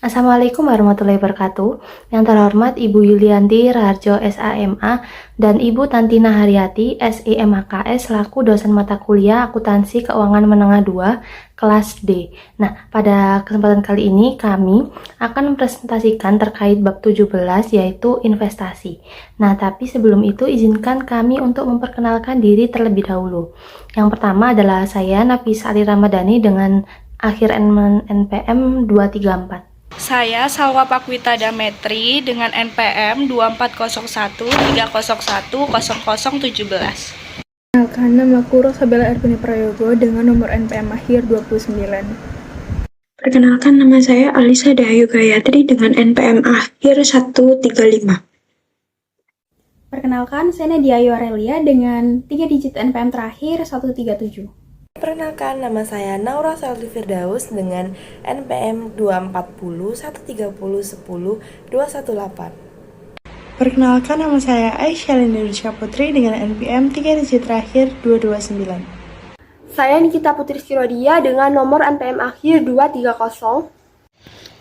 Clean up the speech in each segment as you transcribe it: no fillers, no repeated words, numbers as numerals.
Assalamualaikum warahmatullahi wabarakatuh. Yang terhormat Ibu Yulianti Raharjo SAMA dan Ibu Tantina Haryati SIMHKS selaku dosen mata kuliah Akuntansi Keuangan Menengah 2 kelas D. Nah, pada kesempatan kali ini kami akan mempresentasikan terkait bab 17 yaitu investasi. Nah, tapi sebelum itu izinkan kami untuk memperkenalkan diri terlebih dahulu. Yang pertama adalah saya Nafisa Ali Ramadhani dengan akhir NPM 234. Saya Salwa Pakwita Dametri dengan NPM 240130100017. Perkenalkan, namaku Rosabella Ervini Prayogo dengan nomor NPM akhir 29. Perkenalkan, nama saya Alisa Dahayu Gayatri dengan NPM akhir 135. Perkenalkan, saya Nadia Ayu Aurelia dengan 3 digit NPM terakhir 137. Perkenalkan, nama saya Naura Saldi Firdaus dengan NPM 240 130 10 218. Perkenalkan, nama saya Aisyah Linda Putri dengan NPM 3 digit terakhir 229. Saya Nikita Putri Sirodia dengan nomor NPM akhir 230.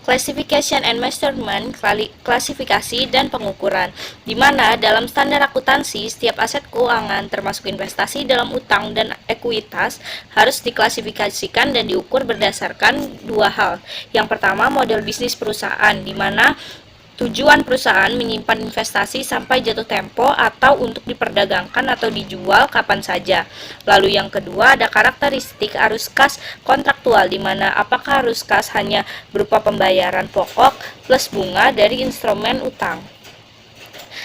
Classification and Measurement, klasifikasi dan pengukuran, di mana dalam standar akuntansi setiap aset keuangan termasuk investasi dalam utang dan ekuitas harus diklasifikasikan dan diukur berdasarkan dua hal. Yang pertama, model bisnis perusahaan, di mana tujuan perusahaan menyimpan investasi sampai jatuh tempo atau untuk diperdagangkan atau dijual kapan saja. Lalu yang kedua ada karakteristik arus kas kontraktual, di mana apakah arus kas hanya berupa pembayaran pokok plus bunga dari instrumen utang.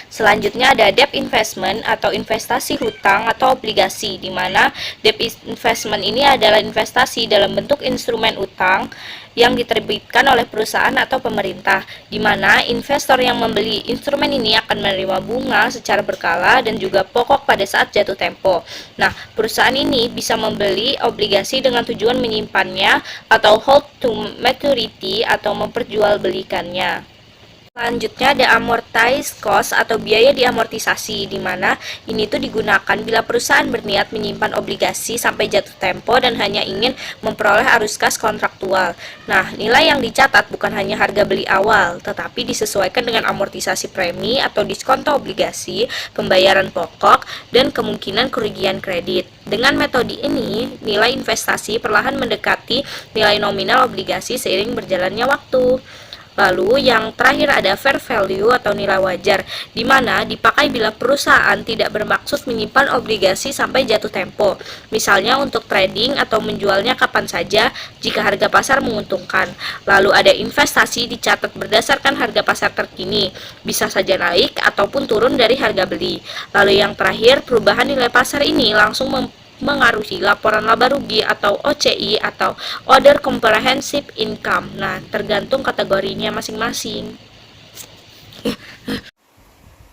Selanjutnya ada debt investment atau investasi hutang atau obligasi, di mana debt investment ini adalah investasi dalam bentuk instrumen utang yang diterbitkan oleh perusahaan atau pemerintah, di mana investor yang membeli instrumen ini akan menerima bunga secara berkala dan juga pokok pada saat jatuh tempo. Nah, perusahaan ini bisa membeli obligasi dengan tujuan menyimpannya atau hold to maturity atau memperjualbelikannya. Selanjutnya ada amortized cost atau biaya diamortisasi, di mana ini tuh digunakan bila perusahaan berniat menyimpan obligasi sampai jatuh tempo dan hanya ingin memperoleh arus kas kontraktual. Nah, nilai yang dicatat bukan hanya harga beli awal, tetapi disesuaikan dengan amortisasi premi atau diskonto obligasi, pembayaran pokok, dan kemungkinan kerugian kredit. Dengan metode ini, nilai investasi perlahan mendekati nilai nominal obligasi seiring berjalannya waktu. Lalu yang terakhir ada fair value atau nilai wajar, di mana dipakai bila perusahaan tidak bermaksud menyimpan obligasi sampai jatuh tempo, misalnya untuk trading atau menjualnya kapan saja jika harga pasar menguntungkan. Lalu ada investasi dicatat berdasarkan harga pasar terkini, bisa saja naik ataupun turun dari harga beli. Lalu yang terakhir, perubahan nilai pasar ini langsung mengaruhi laporan laba rugi atau OCI atau Other Comprehensive Income. Nah, tergantung kategorinya masing-masing.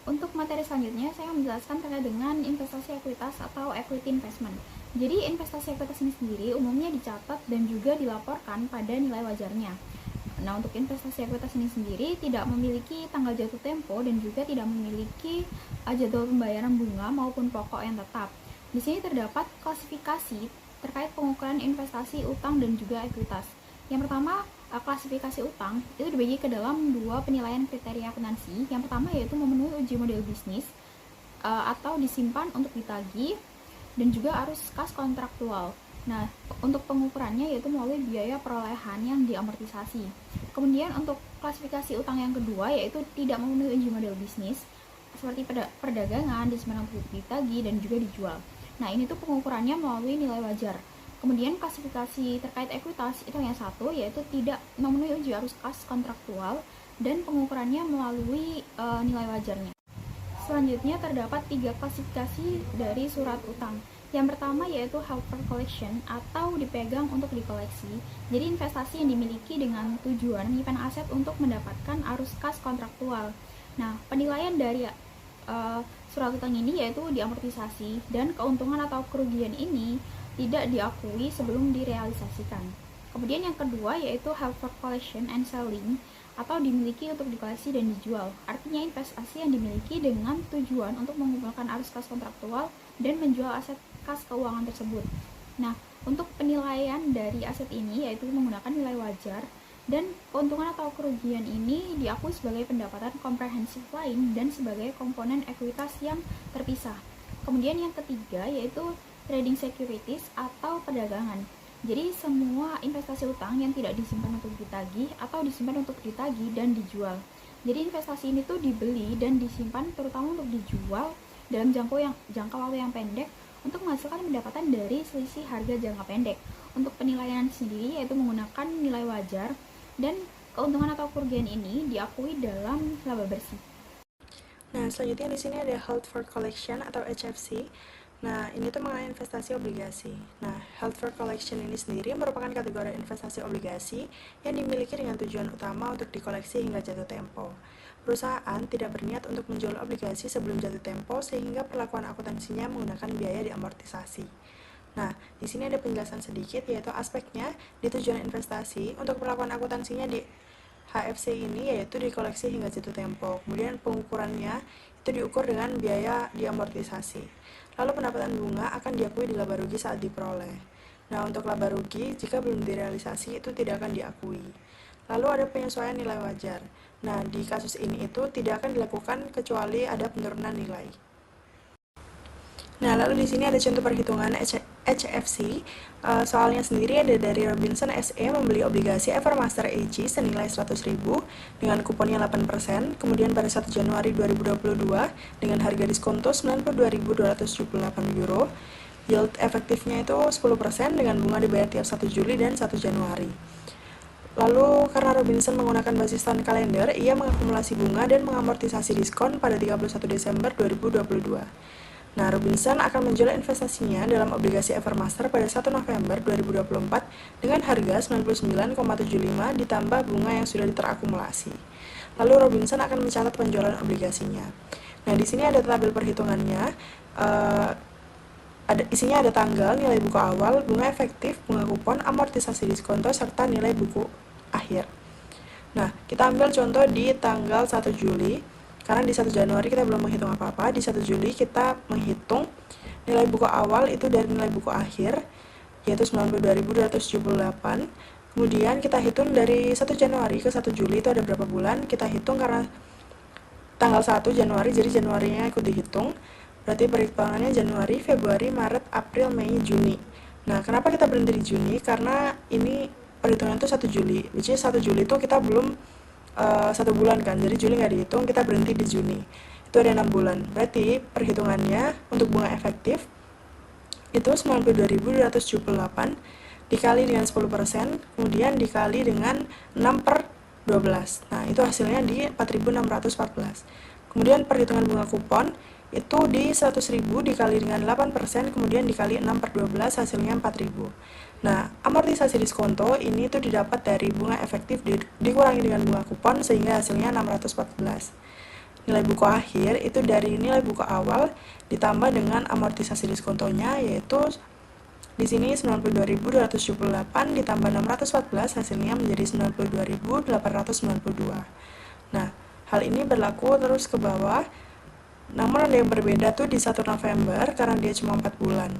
Untuk materi selanjutnya, saya menjelaskan terkait dengan investasi ekuitas atau equity investment. Jadi, investasi ekuitas ini sendiri umumnya dicatat dan juga dilaporkan pada nilai wajarnya. Nah, untuk investasi ekuitas ini sendiri tidak memiliki tanggal jatuh tempo dan juga tidak memiliki jadwal pembayaran bunga maupun pokok yang tetap. Di sini terdapat klasifikasi terkait pengukuran investasi utang dan juga ekuitas. Yang pertama, klasifikasi utang itu dibagi ke dalam dua penilaian kriteria akuntansi. Yang pertama yaitu memenuhi uji model bisnis atau disimpan untuk ditagih dan juga arus kas kontraktual. Nah, untuk pengukurannya yaitu melalui biaya perolehan yang diamortisasi. Kemudian untuk klasifikasi utang yang kedua yaitu tidak memenuhi uji model bisnis seperti perdagangan, disimpan untuk ditagih dan juga dijual. Nah, ini tuh pengukurannya melalui nilai wajar. Kemudian klasifikasi terkait ekuitas itu yang satu yaitu tidak memenuhi uji arus kas kontraktual dan pengukurannya melalui nilai wajarnya. Selanjutnya terdapat 3 klasifikasi dari surat utang. Yang pertama yaitu held for collection atau dipegang untuk dikoleksi. Jadi investasi yang dimiliki dengan tujuan menyimpan aset untuk mendapatkan arus kas kontraktual. Nah, penilaian dari surat utang ini yaitu diamortisasi dan keuntungan atau kerugian ini tidak diakui sebelum direalisasikan. Kemudian yang kedua yaitu held for collection and selling atau dimiliki untuk dikoleksi dan dijual. Artinya investasi yang dimiliki dengan tujuan untuk mengumpulkan arus kas kontraktual dan menjual aset kas keuangan tersebut. Nah, untuk penilaian dari aset ini yaitu menggunakan nilai wajar Dan keuntungan atau kerugian ini diakui sebagai pendapatan komprehensif lain dan sebagai komponen ekuitas yang terpisah. Kemudian yang ketiga yaitu trading securities atau perdagangan. Jadi semua investasi utang yang tidak disimpan untuk ditagih atau disimpan untuk ditagih dan dijual. Jadi investasi ini tuh dibeli dan disimpan terutama untuk dijual dalam jangka waktu yang pendek untuk menghasilkan pendapatan dari selisih harga jangka pendek. Untuk penilaian sendiri yaitu menggunakan nilai wajar, dan keuntungan atau kerugian ini diakui dalam laba bersih. Nah, selanjutnya di sini ada held for collection atau HFC. Nah, ini tuh mengenai investasi obligasi. Nah, held for collection ini sendiri merupakan kategori investasi obligasi yang dimiliki dengan tujuan utama untuk dikoleksi hingga jatuh tempo. Perusahaan tidak berniat untuk menjual obligasi sebelum jatuh tempo sehingga perlakuan akuntansinya menggunakan biaya diamortisasi. Nah, di sini ada penjelasan sedikit yaitu aspeknya di tujuan investasi untuk perlakuan akuntansinya di HFC ini yaitu dikoleksi hingga jatuh tempo. Kemudian pengukurannya itu diukur dengan biaya diamortisasi. Lalu pendapatan bunga akan diakui di laba rugi saat diperoleh. Nah, untuk laba rugi jika belum direalisasi itu tidak akan diakui. Lalu ada penyesuaian nilai wajar. Nah, di kasus ini itu tidak akan dilakukan kecuali ada penurunan nilai. Nah, lalu di sini ada contoh perhitungan HFC. Soalnya sendiri ada dari Robinson SE membeli obligasi Evermaster AG senilai 100.000 dengan kuponnya 8%, kemudian pada 1 Januari 2022 dengan harga diskonto 92.278 euro. Yield efektifnya itu 10% dengan bunga dibayar tiap 1 Juli dan 1 Januari. Lalu karena Robinson menggunakan basis tahun kalender, ia mengakumulasi bunga dan mengamortisasi diskon pada 31 Desember 2022. Nah, Robinson akan menjual investasinya dalam obligasi Evermaster pada 1 November 2024 dengan harga 99,75 ditambah bunga yang sudah terakumulasi. Lalu Robinson akan mencatat penjualan obligasinya. Nah, di sini ada tabel perhitungannya. Isinya ada tanggal, nilai buku awal, bunga efektif, bunga kupon, amortisasi diskonto, serta nilai buku akhir. Nah, kita ambil contoh di tanggal 1 Juli. Karena di 1 Januari kita belum menghitung apa-apa, di 1 Juli kita menghitung nilai buku awal itu dari nilai buku akhir, yaitu 92.278. Kemudian kita hitung dari 1 Januari ke 1 Juli itu ada berapa bulan, kita hitung karena tanggal 1 Januari, jadi Januarinya ikut dihitung. Berarti perhitungannya Januari, Februari, Maret, April, Mei, Juni. Nah, kenapa kita berhenti di Juni? Karena ini perhitungan itu 1 Juli, which is 1 Juli itu kita belum 1 bulan kan, jadi Juli nggak dihitung, kita berhenti di Juni. Itu ada 6 bulan. Berarti perhitungannya untuk bunga efektif itu 92.278 dikali dengan 10%, kemudian dikali dengan 6/12. Nah, itu hasilnya di 4.614. Kemudian perhitungan bunga kupon itu di 100.000 dikali dengan 8%, kemudian dikali 6/12, hasilnya 4.000. Nah, amortisasi diskonto ini tuh didapat dari bunga efektif dikurangi dengan bunga kupon sehingga hasilnya 614. Nilai buku akhir itu dari nilai buku awal ditambah dengan amortisasi diskontonya yaitu di sini 92.278 ditambah 614 hasilnya menjadi 92.892. Nah, hal ini berlaku terus ke bawah. Namun ada yang berbeda tuh di 1 November karena dia cuma 4 bulan.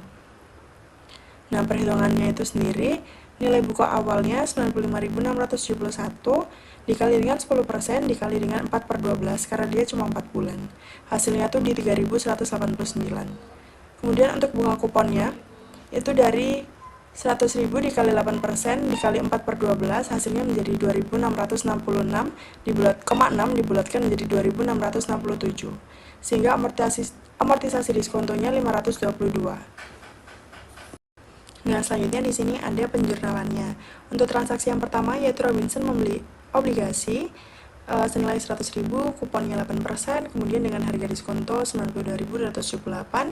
Nah, perhitungannya itu sendiri, nilai buku awalnya 95.671 dikali dengan 10% dikali dengan 4/12 karena dia cuma 4 bulan. Hasilnya tuh di 3.189. Kemudian untuk bunga kuponnya, itu dari 100.000 dikali 8% dikali 4/12 hasilnya menjadi 2.666 dibulatkan menjadi 2.667. Sehingga amortisasi diskontonya 522. Nah, selanjutnya di sini ada penjurnalannya. Untuk transaksi yang pertama yaitu Robinson membeli obligasi senilai 100.000, kuponnya 8%, kemudian dengan harga diskonto 92.278,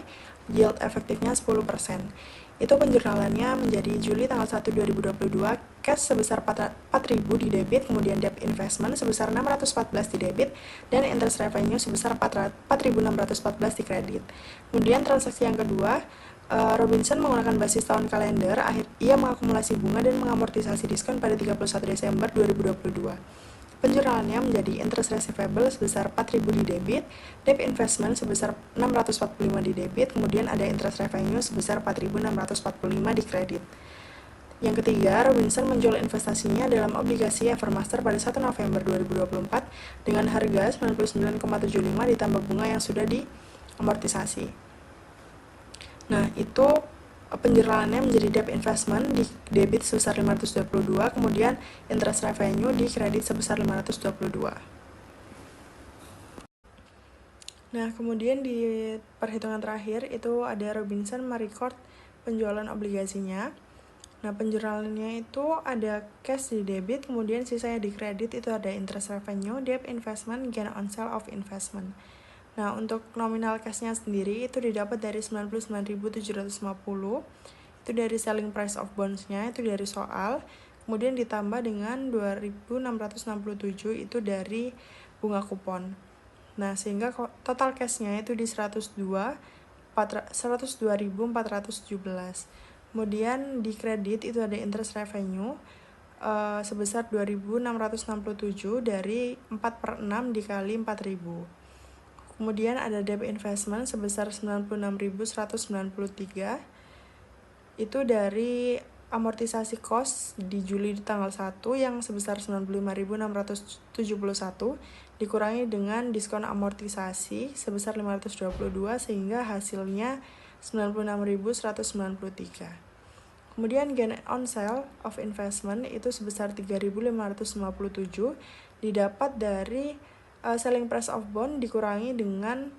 yield efektifnya 10%. Itu penjurnalannya menjadi Juli tanggal 1 2022, cash sebesar 4.000 di debit, kemudian debt investment sebesar 614 di debit, dan interest revenue sebesar 4.614 di kredit. Kemudian transaksi yang kedua, Robinson menggunakan basis tahun kalender, ia mengakumulasi bunga dan mengamortisasi diskon pada 31 Desember 2022. Penjurnalannya menjadi interest receivable sebesar 4.000 di debit, debt investment sebesar 645 di debit, kemudian ada interest revenue sebesar 4.645 di kredit. Yang ketiga, Robinson menjual investasinya dalam obligasi Evermaster pada 1 November 2024 dengan harga 99,75 ditambah bunga yang sudah diamortisasi. Nah, itu penjeralannya menjadi debt investment di debit sebesar 522, kemudian interest revenue di kredit sebesar 522. Nah, kemudian di perhitungan terakhir itu ada Robinson merecord penjualan obligasinya. Nah, penjuralannya itu ada cash di debit, kemudian sisanya di kredit itu ada interest revenue, debt investment, gain on sale of investment. Nah, untuk nominal cashnya sendiri itu didapat dari 99.750, itu dari selling price of bonds-nya, itu dari soal, kemudian ditambah dengan 2.667 itu dari bunga kupon. Nah, sehingga total cash-nya itu di 102.417. Kemudian di kredit itu ada interest revenue sebesar 2.667 dari 4/6 dikali 4.000. Kemudian ada debt investment sebesar 96.193, itu dari amortisasi cost di Juli di tanggal 1 yang sebesar 95.671 dikurangi dengan diskon amortisasi sebesar 522 sehingga hasilnya 96.193. Kemudian gain on sale of investment itu sebesar 3.557 didapat dari selling price of bond dikurangi dengan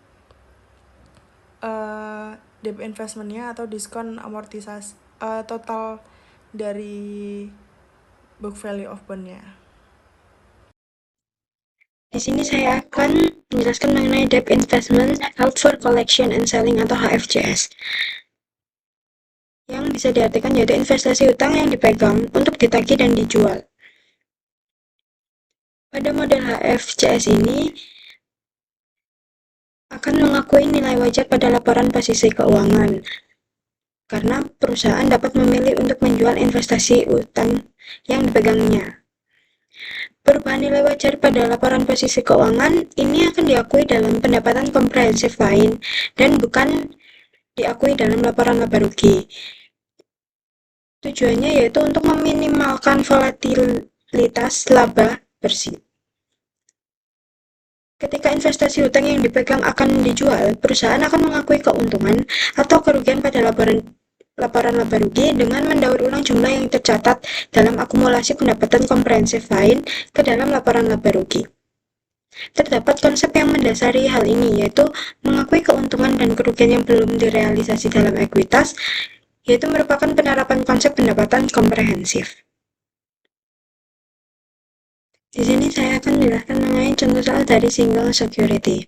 debt investmentnya atau diskon amortisasi total dari book value of bond-nya. Di sini saya akan menjelaskan mengenai debt investment held for collection and selling atau HFCS. Yang bisa diartikan yaitu investasi utang yang dipegang untuk ditagih dan dijual. Pada model HFCS ini akan mengakui nilai wajar pada laporan posisi keuangan, karena perusahaan dapat memilih untuk menjual investasi utang yang dipegangnya. Perubahan nilai wajar pada laporan posisi keuangan ini akan diakui dalam pendapatan komprehensif lain dan bukan diakui dalam laporan laba rugi. Tujuannya yaitu untuk meminimalkan volatilitas laba bersih. Ketika investasi hutang yang dipegang akan dijual, perusahaan akan mengakui keuntungan atau kerugian pada laporan laba rugi dengan mendaur ulang jumlah yang tercatat dalam akumulasi pendapatan komprehensif lain ke dalam laporan laba rugi. Terdapat konsep yang mendasari hal ini, yaitu mengakui keuntungan dan kerugian yang belum direalisasi dalam ekuitas, yaitu merupakan penerapan konsep pendapatan komprehensif. Di sini saya akan menjelaskan mengenai contoh soal dari single security.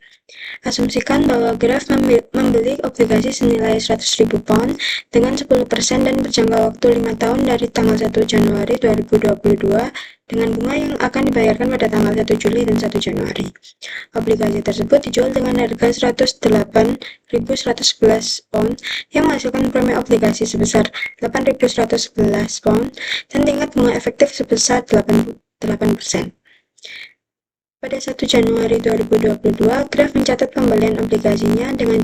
Asumsikan bahwa Graf membeli obligasi senilai 100.000 pound dengan 10% dan berjangka waktu 5 tahun dari tanggal 1 Januari 2022 dengan bunga yang akan dibayarkan pada tanggal 1 Juli dan 1 Januari. Obligasi tersebut dijual dengan harga 108.111 pound yang menghasilkan premi obligasi sebesar 8.111 pound dan tingkat bunga efektif sebesar 8%. Pada 1 Januari 2022, Graf mencatat pembelian obligasinya dengan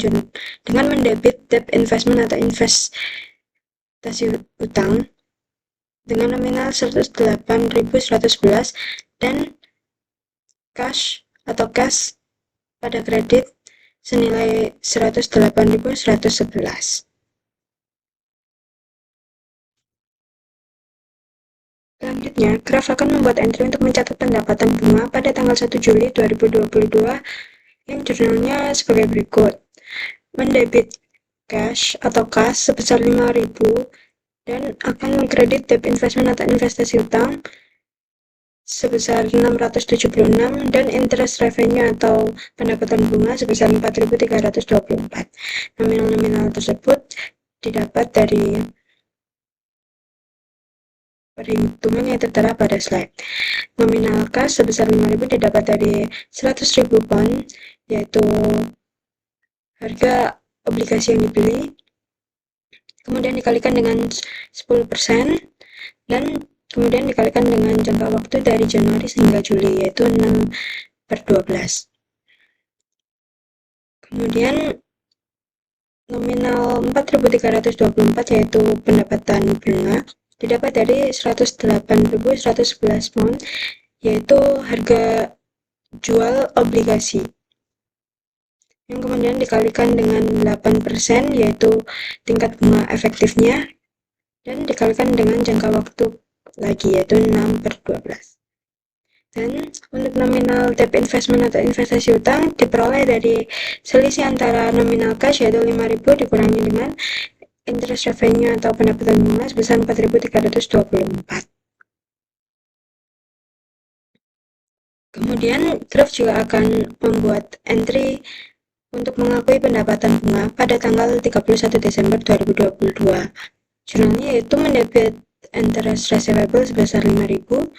mendebit debt investment atau investasi utang dengan nominal 108.111 dan cash pada kredit senilai 108.111. Selanjutnya, Graf akan membuat entry untuk mencatat pendapatan bunga pada tanggal 1 Juli 2022 yang jurnalnya sebagai berikut. Mendebit cash atau kas sebesar 5.000 dan akan mengkredit debt investment atau investasi utang sebesar 676 dan interest revenue atau pendapatan bunga sebesar 4.324. Nominal-nominal tersebut didapat dari perhitungan yang tertera pada slide. Nominal kas sebesar 5.000 didapat dari 100.000 pound, yaitu harga obligasi yang dibeli, kemudian dikalikan dengan 10%, dan kemudian dikalikan dengan jangka waktu dari Januari hingga Juli, yaitu 6/12. Kemudian nominal 4.324 yaitu pendapatan bunga didapat dari 108.111 pound, yaitu harga jual obligasi. Yang kemudian dikalikan dengan 8%, yaitu tingkat bunga efektifnya, dan dikalikan dengan jangka waktu lagi, yaitu 6/12. Dan untuk nominal debt investment atau investasi utang diperoleh dari selisih antara nominal cash yaitu 5.000 dikurangi dengan interest revenue atau pendapatan bunga sebesar 4.324. Kemudian Graf juga akan membuat entry untuk mengakui pendapatan bunga pada tanggal 31 Desember 2022. Jurnalnya yaitu mendebit interest receivable sebesar 5.000,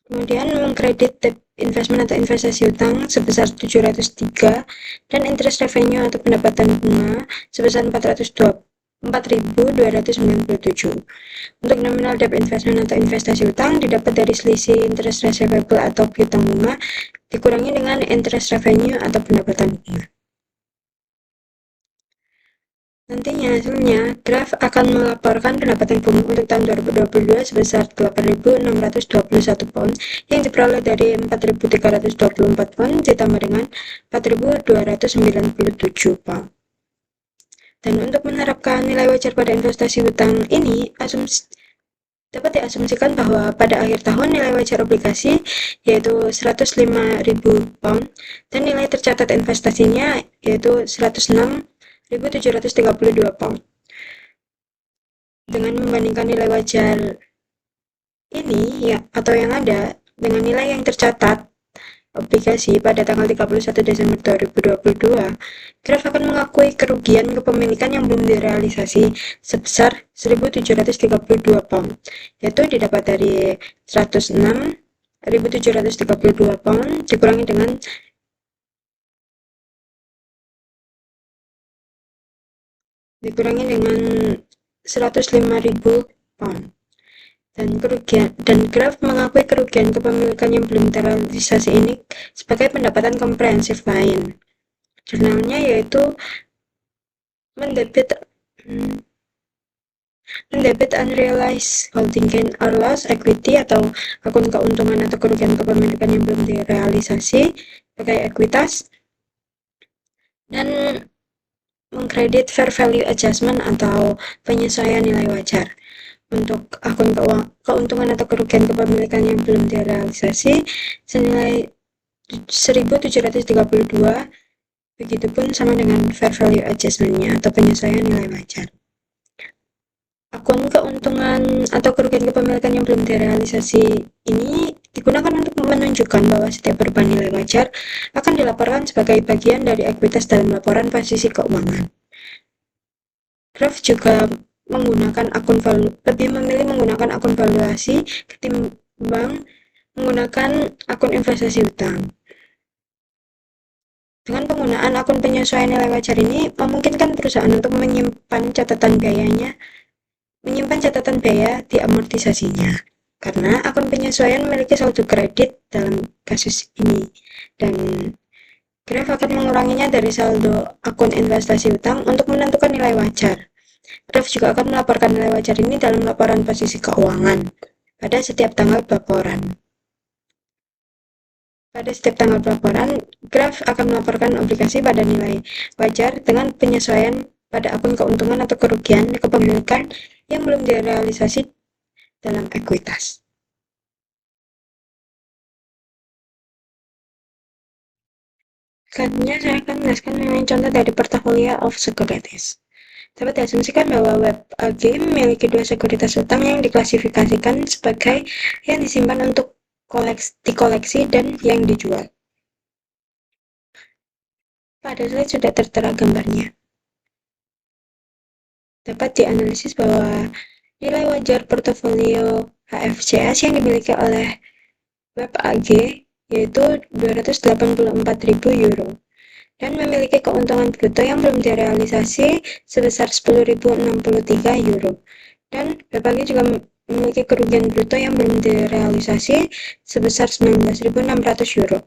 kemudian mengkredit debt investment atau investasi utang sebesar 703, dan interest revenue atau pendapatan bunga sebesar 4.297. Untuk nominal debt investment atau investasi utang didapat dari selisih interest receivable atau piutang bunga dikurangi dengan interest revenue atau pendapatan bunga. Nantinya hasilnya, Graf akan melaporkan pendapatan bunga untuk tahun 2022 sebesar 8.621 pound yang diperoleh dari 4.324 pound ditambah dengan 4.297 pound. Dan untuk menerapkan nilai wajar pada investasi utang ini, dapat diasumsikan bahwa pada akhir tahun nilai wajar obligasi yaitu 105.000 pound dan nilai tercatat investasinya yaitu 106.732 pound. Dengan membandingkan nilai wajar ini ya atau yang ada dengan nilai yang tercatat obligasi pada tanggal 31 Desember 2022, Graf akan mengakui kerugian kepemilikan yang belum direalisasi sebesar 1.732 pound, yaitu didapat dari 106.732 pound dikurangi dengan 105.000 pound. Dan Graf mengakui kerugian kepemilikan yang belum terrealisasi ini sebagai pendapatan komprehensif lain. Jurnalnya yaitu mendebit unrealized holding gain or loss equity atau akun keuntungan atau kerugian kepemilikan yang belum direalisasi sebagai ekuitas, dan mengkredit fair value adjustment atau penyesuaian nilai wajar. Untuk akun keuntungan atau kerugian kepemilikan yang belum direalisasi senilai 1.732, begitupun sama dengan fair value adjustment-nya atau penyesuaian nilai wajar. Akun keuntungan atau kerugian kepemilikan yang belum direalisasi ini digunakan untuk menunjukkan bahwa setiap perubahan nilai wajar akan dilaporkan sebagai bagian dari ekuitas dalam laporan posisi keuangan. Graf juga lebih memilih menggunakan akun valuasi ketimbang menggunakan akun investasi utang. Dengan penggunaan akun penyesuaian nilai wajar ini memungkinkan perusahaan untuk menyimpan catatan biaya di amortisasinya, karena akun penyesuaian memiliki saldo kredit dalam kasus ini, dan Graf akan menguranginya dari saldo akun investasi utang untuk menentukan nilai wajar. Graf juga akan melaporkan nilai wajar ini dalam laporan posisi keuangan pada setiap tanggal pelaporan. Pada setiap tanggal pelaporan, Graf akan melaporkan obligasi pada nilai wajar dengan penyesuaian pada akun keuntungan atau kerugian kepemilikan yang belum direalisasi dalam ekuitas. Selanjutnya saya akan menjelaskan mengenai contoh dari portfolio of securities. Dapat diasumsikan bahwa Web AG memiliki dua sekuritas utang yang diklasifikasikan sebagai yang disimpan untuk dikoleksi dan yang dijual. Pada slide sudah tertera gambarnya. Dapat dianalisis bahwa nilai wajar portofolio HFCS yang dimiliki oleh Web AG yaitu 284.000 euro. Dan memiliki keuntungan bruto yang belum direalisasi sebesar 10.063 euro. Dan BPAG juga memiliki kerugian bruto yang belum direalisasi sebesar 19.600 euro.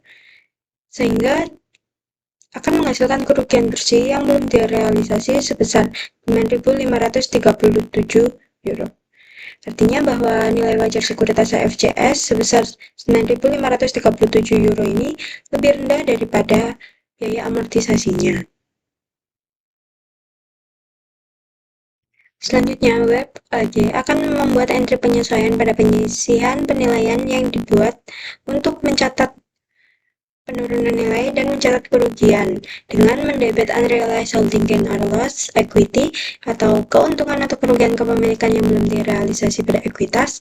Sehingga akan menghasilkan kerugian bersih yang belum direalisasi sebesar 9.537 euro. Artinya bahwa nilai wajar sekuritas HFCS sebesar 9.537 euro ini lebih rendah daripada biaya amortisasinya. Selanjutnya, Web AG akan membuat entry penyesuaian pada penyisihan penilaian yang dibuat untuk mencatat penurunan nilai dan mencatat kerugian dengan mendebit unrealized holding gain or loss equity atau keuntungan atau kerugian kepemilikan yang belum direalisasi pada ekuitas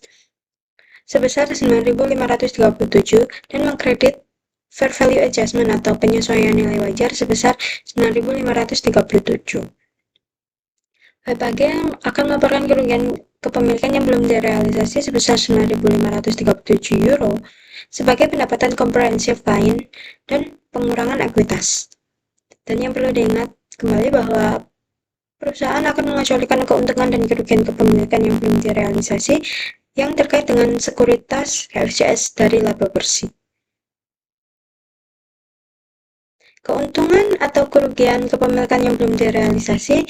sebesar 9.537 dan mengkredit fair value adjustment atau penyesuaian nilai wajar sebesar 9.537. WebAG akan melaporkan kerugian kepemilikan yang belum direalisasi sebesar 9.537 euro sebagai pendapatan comprehensive gain dan pengurangan ekuitas. Dan yang perlu diingat kembali bahwa perusahaan akan mengecualikan keuntungan dan kerugian kepemilikan yang belum direalisasi yang terkait dengan sekuritas HFCS dari laba bersih. Keuntungan atau kerugian kepemilikan yang belum direalisasi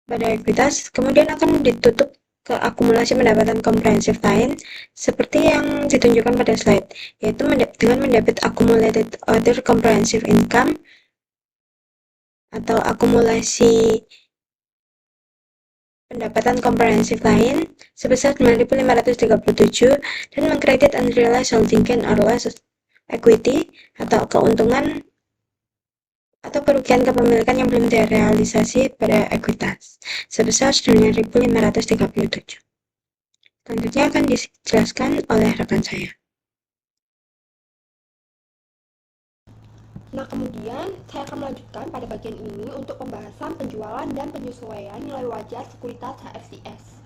pada ekuitas kemudian akan ditutup ke akumulasi pendapatan comprehensive gain seperti yang ditunjukkan pada slide, yaitu dengan mendebit accumulated other comprehensive income atau akumulasi pendapatan comprehensive gain sebesar 9.537 dan mengkredit unrealized holding gain or loss equity atau keuntungan atau kerugian kepemilikan yang belum direalisasi pada ekuitas sebesar 9.537. Selanjutnya akan dijelaskan oleh rekan saya. Nah, kemudian saya akan melanjutkan pada bagian ini untuk pembahasan penjualan dan penyesuaian nilai wajar sekuritas HFCS.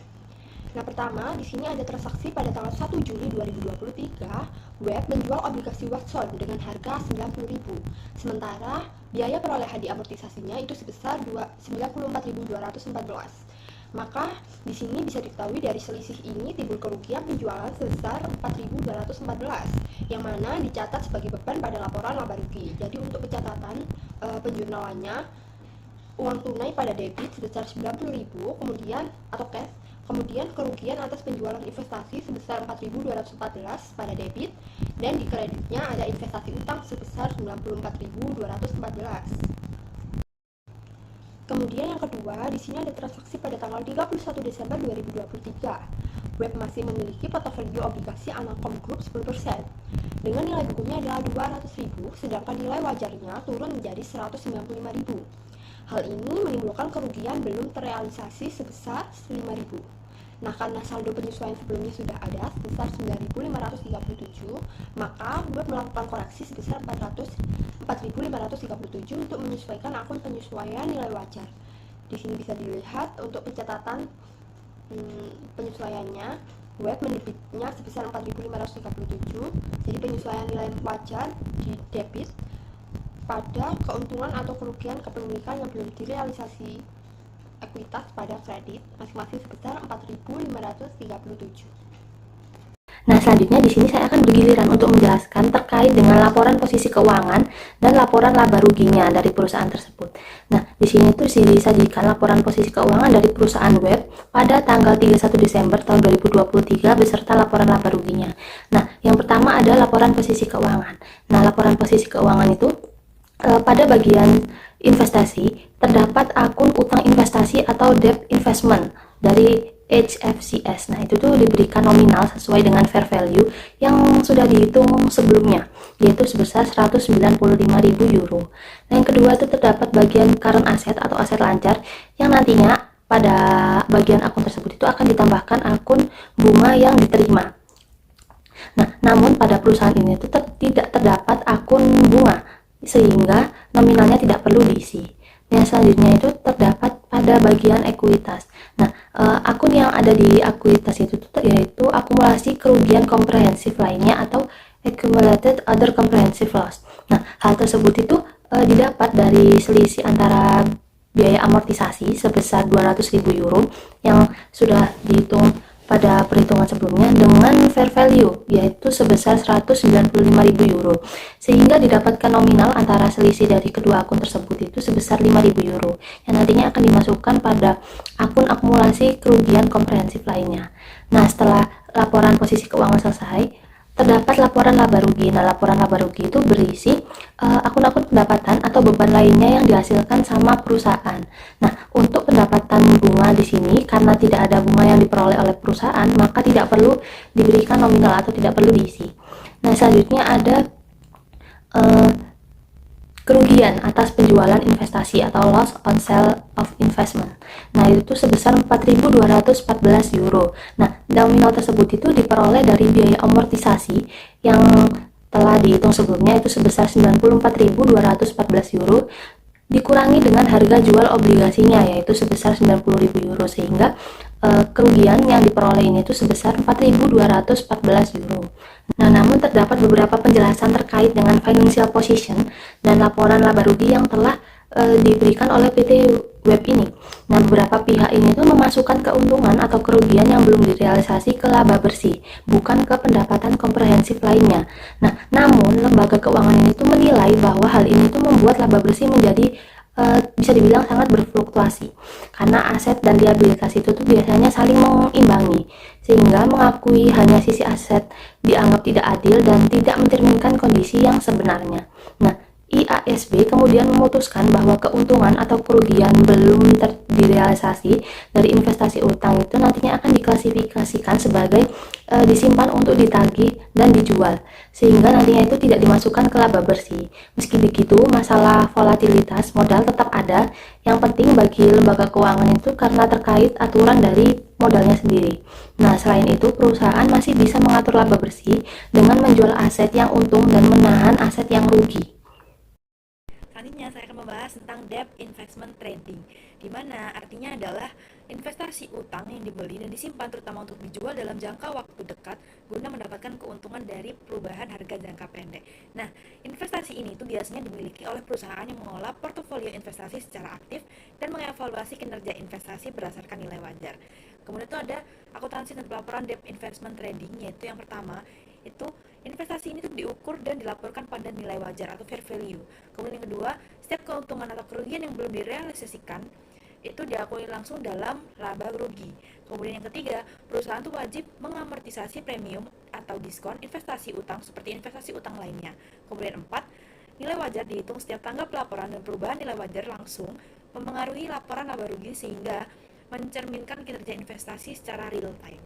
Nah, pertama, di sini ada transaksi pada tanggal 1 Juli 2023, Web menjual obligasi Watson dengan harga 90.000. Sementara biaya perolehan diamortisasinya itu sebesar 94.214. Maka di sini bisa diketahui dari selisih ini timbul kerugian penjualan sebesar 4.214 yang mana dicatat sebagai beban pada laporan laba rugi. Jadi untuk pencatatan penjurnalannya uang tunai pada debit sebesar 90.000 kemudian atau cash, kemudian kerugian atas penjualan investasi sebesar 4.214 pada debit dan di kreditnya ada investasi utang sebesar 94.214. Kemudian yang kedua, di sini ada transaksi pada tanggal 31 Desember 2023. Web masih memiliki portofolio obligasi Anacom Group 10%. Dengan nilai bukunya adalah 200.000, sedangkan nilai wajarnya turun menjadi 195.000. Hal ini menimbulkan kerugian belum terrealisasi sebesar 5.000. Nah, karena saldo penyesuaian sebelumnya sudah ada sebesar 9.537, maka Web melakukan koreksi sebesar 4.537 untuk menyesuaikan akun penyesuaian nilai wajar. Di sini bisa dilihat untuk pencatatan penyesuaiannya, Web mendebitnya sebesar 4.537, jadi penyesuaian nilai wajar di debit pada keuntungan atau kerugian kepemilikan yang belum direalisasi ekuitas pada kredit masing-masing sebesar 4.537. Nah, selanjutnya di sini saya akan bergiliran untuk menjelaskan terkait dengan laporan posisi keuangan dan laporan laba ruginya dari perusahaan tersebut. Nah, di sini itu disajikan laporan posisi keuangan dari perusahaan Web pada tanggal 31 Desember tahun 2023 beserta laporan laba ruginya. Nah, yang pertama ada laporan posisi keuangan. Nah, laporan posisi keuangan itu pada bagian investasi terdapat akun utang investasi atau debt investment dari HFCS. Nah, itu tuh diberikan nominal sesuai dengan fair value yang sudah dihitung sebelumnya, yaitu sebesar 195.000 euro. Nah, yang kedua itu terdapat bagian current asset atau aset lancar yang nantinya pada bagian akun tersebut itu akan ditambahkan akun bunga yang diterima. Nah, namun pada perusahaan ini itu tidak terdapat akun bunga sehingga nominalnya tidak perlu diisi. Yang selanjutnya itu terdapat pada bagian ekuitas. Nah, akun yang ada di ekuitas itu yaitu akumulasi kerugian komprehensif lainnya atau accumulated other comprehensive loss. Nah, hal tersebut itu didapat dari selisih antara biaya amortisasi sebesar 200.000 euro yang sudah dihitung pada perhitungan sebelumnya dengan fair value yaitu sebesar 195.000 euro, sehingga didapatkan nominal antara selisih dari kedua akun tersebut itu sebesar 5.000 euro yang nantinya akan dimasukkan pada akun akumulasi kerugian komprehensif lainnya. Nah, setelah laporan posisi keuangan selesai, terdapat laporan laba rugi. Nah, laporan laba rugi itu berisi akun-akun pendapatan atau beban lainnya yang dihasilkan sama perusahaan. Nah, untuk pendapatan bunga di sini karena tidak ada bunga yang diperoleh oleh perusahaan, maka tidak perlu diberikan nominal atau tidak perlu diisi. Nah, selanjutnya ada kerugian atas penjualan investasi atau loss on sale of investment. Nah, itu sebesar 4.214 euro. Nah, nominal tersebut itu diperoleh dari biaya amortisasi yang telah dihitung sebelumnya itu sebesar 94.214 euro dikurangi dengan harga jual obligasinya yaitu sebesar 90.000 euro, sehingga kerugian yang diperoleh ini itu sebesar 4.214 euro. Nah, namun terdapat beberapa penjelasan terkait dengan financial position dan laporan laba rugi yang telah diberikan oleh PT Web ini. Nah, beberapa pihak ini tuh memasukkan keuntungan atau kerugian yang belum direalisasi ke laba bersih, bukan ke pendapatan komprehensif lainnya. Nah, namun lembaga keuangan ini tuh menilai bahwa hal ini tuh membuat laba bersih menjadi bisa dibilang sangat berfluktuasi karena aset dan liabilitas itu tuh biasanya saling mengimbangi, sehingga mengakui hanya sisi aset dianggap tidak adil dan tidak mencerminkan kondisi yang sebenarnya. Nah, IASB kemudian memutuskan bahwa keuntungan atau kerugian belum direalisasi dari investasi utang itu nantinya akan diklasifikasikan sebagai disimpan untuk ditagih dan dijual, sehingga nantinya itu tidak dimasukkan ke laba bersih. Meski begitu, masalah volatilitas modal tetap ada. Yang penting bagi lembaga keuangan itu karena terkait aturan dari modalnya sendiri. Nah, selain itu, perusahaan masih bisa mengatur laba bersih dengan menjual aset yang untung dan menahan aset yang rugi. Selanjutnya saya akan membahas tentang debt investment trading, di mana artinya adalah investasi utang yang dibeli dan disimpan terutama untuk dijual dalam jangka waktu dekat guna mendapatkan keuntungan dari perubahan harga jangka pendek. Nah, investasi ini itu biasanya dimiliki oleh perusahaan yang mengelola portofolio investasi secara aktif dan mengevaluasi kinerja investasi berdasarkan nilai wajar. Kemudian itu ada akuntansi dan pelaporan debt investment trading, yaitu yang pertama itu investasi ini tuh diukur dan dilaporkan pada nilai wajar atau fair value. Kemudian yang kedua, setiap keuntungan atau kerugian yang belum direalisasikan itu diakui langsung dalam laba rugi. Kemudian yang ketiga, perusahaan itu wajib mengamortisasi premium atau diskon investasi utang seperti investasi utang lainnya. Kemudian 4, nilai wajar dihitung setiap tanggal pelaporan dan perubahan nilai wajar langsung mempengaruhi laporan laba rugi sehingga mencerminkan kinerja investasi secara real time.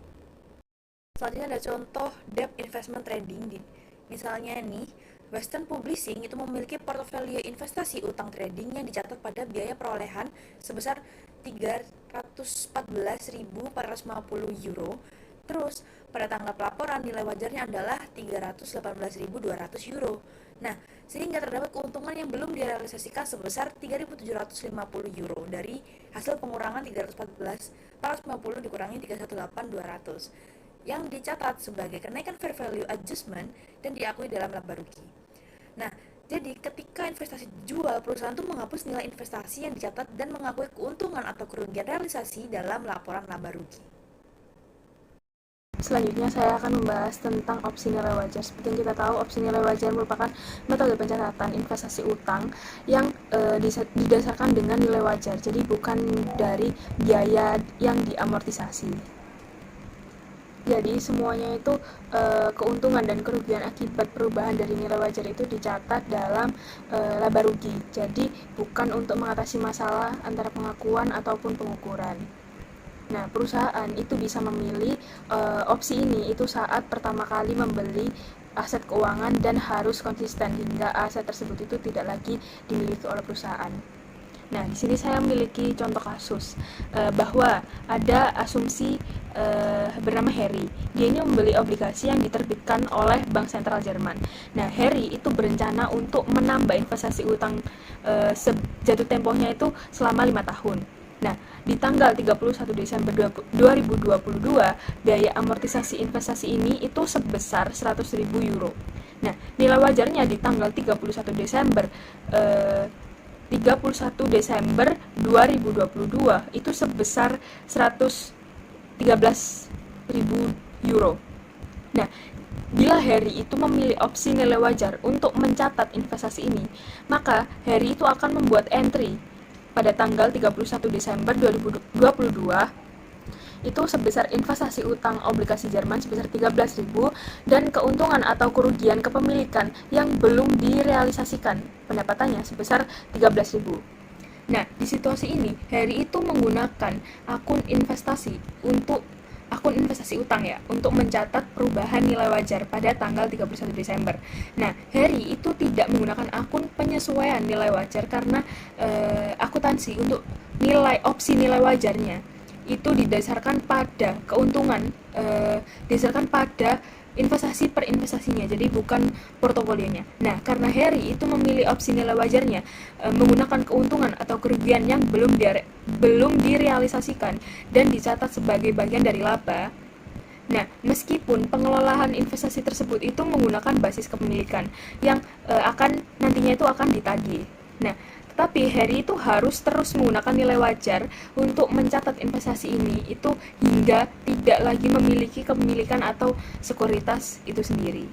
Selanjutnya ada contoh debt investment trading. Misalnya nih, Western Publishing itu memiliki portofolio investasi utang trading yang dicatat pada biaya perolehan sebesar 314.450 euro. Terus, pada tanggal pelaporan nilai wajarnya adalah 318.200 euro. Nah, sehingga terdapat keuntungan yang belum direalisasikan sebesar 3.750 euro dari hasil pengurangan 314.450 dikurangi 318.200 yang dicatat sebagai kenaikan fair value adjustment dan diakui dalam laba rugi. Nah, jadi ketika investasi dijual, perusahaan itu menghapus nilai investasi yang dicatat dan mengakui keuntungan atau kerugian realisasi dalam laporan laba rugi. Selanjutnya saya akan membahas tentang opsi nilai wajar. Seperti yang kita tahu, opsi nilai wajar merupakan metode pencatatan investasi utang yang didasarkan dengan nilai wajar, jadi bukan dari biaya yang diamortisasi. Jadi semuanya itu keuntungan dan kerugian akibat perubahan dari nilai wajar itu dicatat dalam laba rugi. Jadi bukan untuk mengatasi masalah antara pengakuan ataupun pengukuran. Nah, perusahaan itu bisa memilih opsi ini itu saat pertama kali membeli aset keuangan dan harus konsisten hingga aset tersebut itu tidak lagi dimiliki oleh perusahaan. Nah, di sini saya memiliki contoh kasus bahwa ada asumsi bernama Harry. Dia ini membeli obligasi yang diterbitkan oleh Bank Sentral Jerman. Nah, Harry itu berencana untuk menambah investasi utang jatuh tempohnya itu selama 5 tahun. Nah, di tanggal 31 Desember 2022, biaya amortisasi investasi ini itu sebesar 100.000 euro. Nah, nilai wajarnya di tanggal 31 Desember 2022 itu sebesar 113 euro. Nah, bila Harry itu memilih opsi nilai wajar untuk mencatat investasi ini, maka Harry itu akan membuat entry pada tanggal 31 Desember 2022 itu sebesar investasi utang obligasi Jerman sebesar 13.000 dan keuntungan atau kerugian kepemilikan yang belum direalisasikan pendapatannya sebesar 13.000. Nah, di situasi ini Harry itu menggunakan akun investasi utang ya untuk mencatat perubahan nilai wajar pada tanggal 31 Desember. Nah, Harry itu tidak menggunakan akun penyesuaian nilai wajar karena akuntansi untuk opsi nilai wajarnya itu didasarkan pada keuntungan, didasarkan pada investasi per investasinya, jadi bukan portofolionya. Nah, karena Harry itu memilih opsi nilai wajarnya menggunakan keuntungan atau kerugian yang belum direalisasikan dan dicatat sebagai bagian dari laba. Nah, meskipun pengelolaan investasi tersebut itu menggunakan basis kepemilikan yang nantinya itu akan ditagih. Nah, tapi Harry itu harus terus menggunakan nilai wajar untuk mencatat investasi ini itu hingga tidak lagi memiliki kepemilikan atau sekuritas itu sendiri.